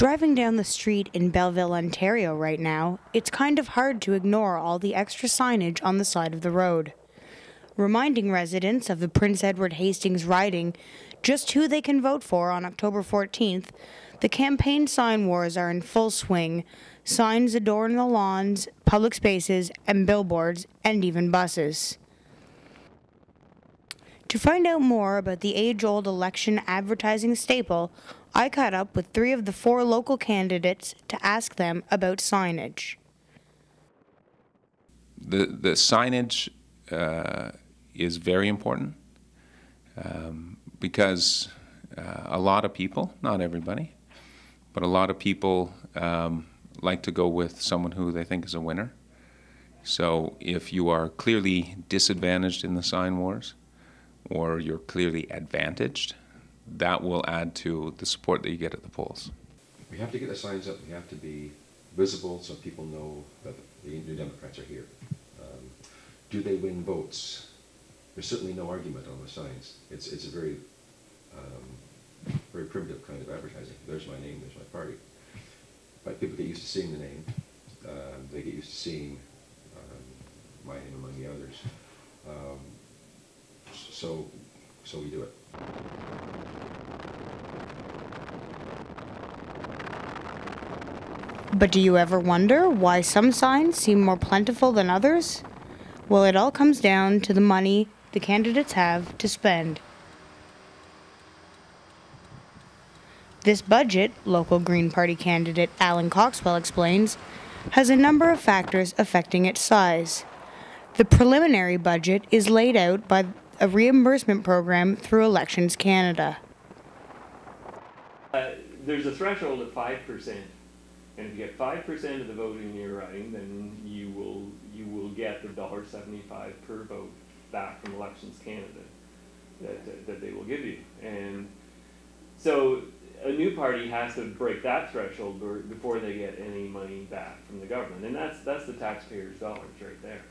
Driving down the street in Belleville, Ontario right now, it's kind of hard to ignore all the extra signage on the side of the road, reminding residents of the Prince Edward-Hastings riding just who they can vote for on October 14th. The campaign sign wars are in full swing. Signs adorn the lawns, public spaces, and billboards, and even buses. To find out more about the age-old election advertising staple, I caught up with 3 of the 4 local candidates to ask them about signage. The signage is very important because a lot of people, not everybody, but a lot of people like to go with someone who they think is a winner. So if you are clearly disadvantaged in the sign wars, or you're clearly advantaged, that will add to the support that you get at the polls. We have to get the signs up. We have to be visible so people know that the New Democrats are here. Do they win votes? There's certainly no argument on the signs. It's a very, very primitive kind of advertising. There's my name, there's my party. But people get used to seeing the name. They get used to seeing my name among the others. So we do it. But do you ever wonder why some signs seem more plentiful than others? Well, it all comes down to the money the candidates have to spend. This budget, local Green Party candidate Alan Coxwell explains, has a number of factors affecting its size. The preliminary budget is laid out by a reimbursement program through Elections Canada. There's a threshold of 5%, and if you get 5% of the vote in your riding, then you will get the $1.75 per vote back from Elections Canada that they will give you. And so a new party has to break that threshold before they get any money back from the government, and that's the taxpayers' dollars right there.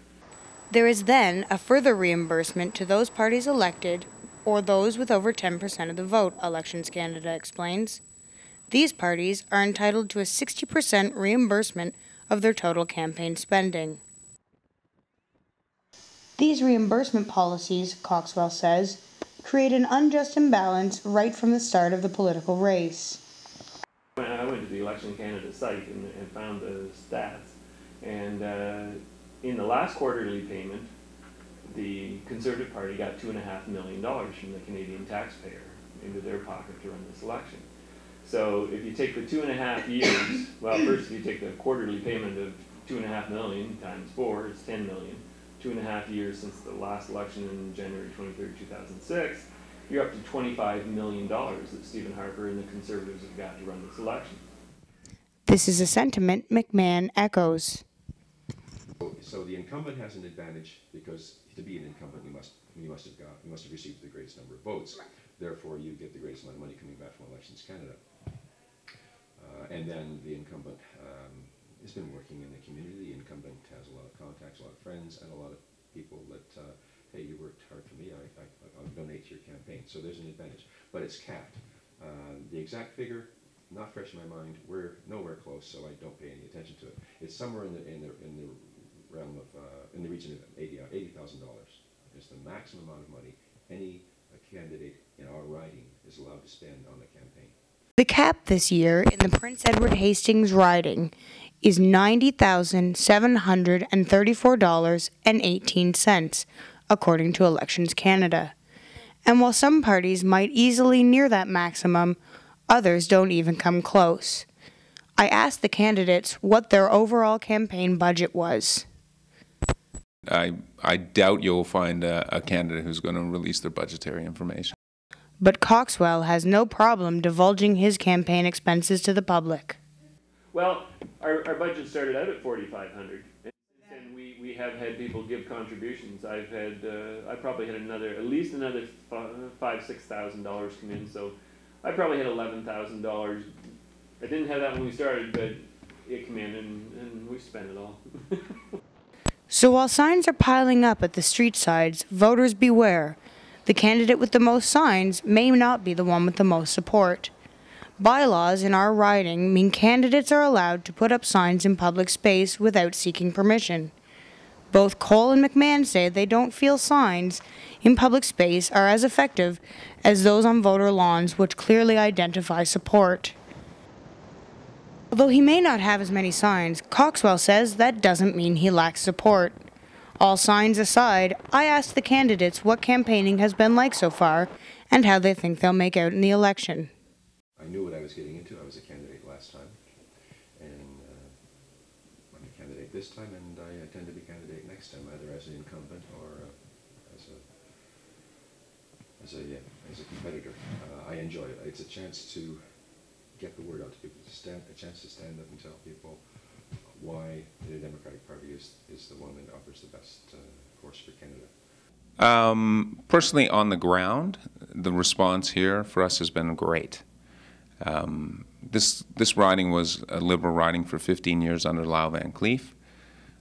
There is then a further reimbursement to those parties elected or those with over 10% of the vote, Elections Canada explains. These parties are entitled to a 60% reimbursement of their total campaign spending. These reimbursement policies, Coxwell says, create an unjust imbalance right from the start of the political race. I went to the Election Canada site and found the stats, and in the last quarterly payment, the Conservative Party got $2.5 million from the Canadian taxpayer into their pocket to run this election. So if you take the 2.5 years, well, first if you take the quarterly payment of $2.5 million times 4, it's $10 million. 2.5 years since the last election in January 23rd, 2006, you're up to $25 million that Stephen Harper and the Conservatives have got to run this election. This is a sentiment McMahon echoes. So the incumbent has an advantage because to be an incumbent, you must have received the greatest number of votes. Right. Therefore, you get the greatest amount of money coming back from Elections Canada. And then the incumbent has been working in the community. The incumbent has a lot of contacts, a lot of friends, and a lot of people that, hey, you worked hard for me, I'll donate to your campaign. So there's an advantage, but it's capped. The exact figure, not fresh in my mind. We're nowhere close, so I don't pay any attention to it. It's somewhere in the realm of in the region of $80,000 is the maximum amount of money any candidate in our riding is allowed to spend on a campaign. The cap this year in the Prince Edward-Hastings riding is $90,734.18, according to Elections Canada. And while some parties might easily near that maximum, others don't even come close. I asked the candidates what their overall campaign budget was. I doubt you'll find a candidate who's going to release their budgetary information. But Coxwell has no problem divulging his campaign expenses to the public. Well, our budget started out at $4,500, and we have had people give contributions. I probably had at least another $5,000–6,000 come in, so I probably had $11,000. I didn't have that when we started, but it came in and we spent it all. So while signs are piling up at the street sides, voters beware. The candidate with the most signs may not be the one with the most support. Bylaws in our riding mean candidates are allowed to put up signs in public space without seeking permission. Both Cole and McMahon say they don't feel signs in public space are as effective as those on voter lawns, which clearly identify support. Although he may not have as many signs, Coxwell says that doesn't mean he lacks support. All signs aside, I asked the candidates what campaigning has been like so far and how they think they'll make out in the election. I knew what I was getting into. I was a candidate last time, and I'm a candidate this time, and I intend to be candidate next time, either as an incumbent or as a competitor. I enjoy it. It's a chance to get the word out to people, a chance to stand up and tell people why the Democratic Party is the one that offers the best course for Canada. Personally, on the ground, the response here for us has been great. This riding was a Liberal riding for 15 years under Lyle Van Cleef.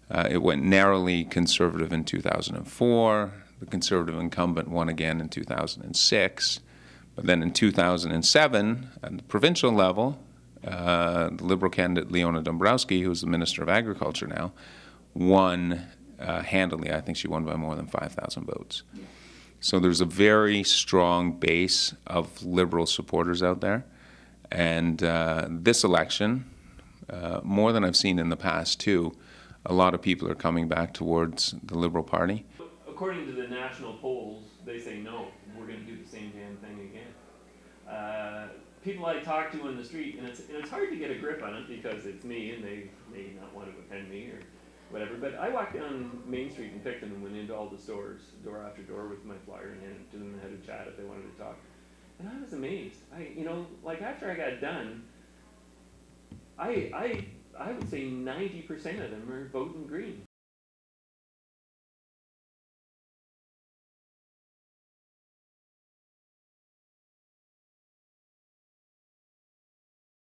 It went narrowly Conservative in 2004. The Conservative incumbent won again in 2006. But then in 2007, at the provincial level, the Liberal candidate Leona Dombrowski, who's the Minister of Agriculture now, won handily. I think she won by more than 5,000 votes. Yeah. So there's a very strong base of Liberal supporters out there. And this election, more than I've seen in the past too, a lot of people are coming back towards the Liberal Party. According to the national polls, they say no, we're going to do the same damn thing again. People I talk to in the street, and it's hard to get a grip on it because it's me and they may not want to offend me or whatever, but I walked down Main Street in Picton and went into all the stores, door after door, with my flyer and handed it to them and had a chat if they wanted to talk. And I was amazed. Like after I got done, I would say 90% of them are voting Green.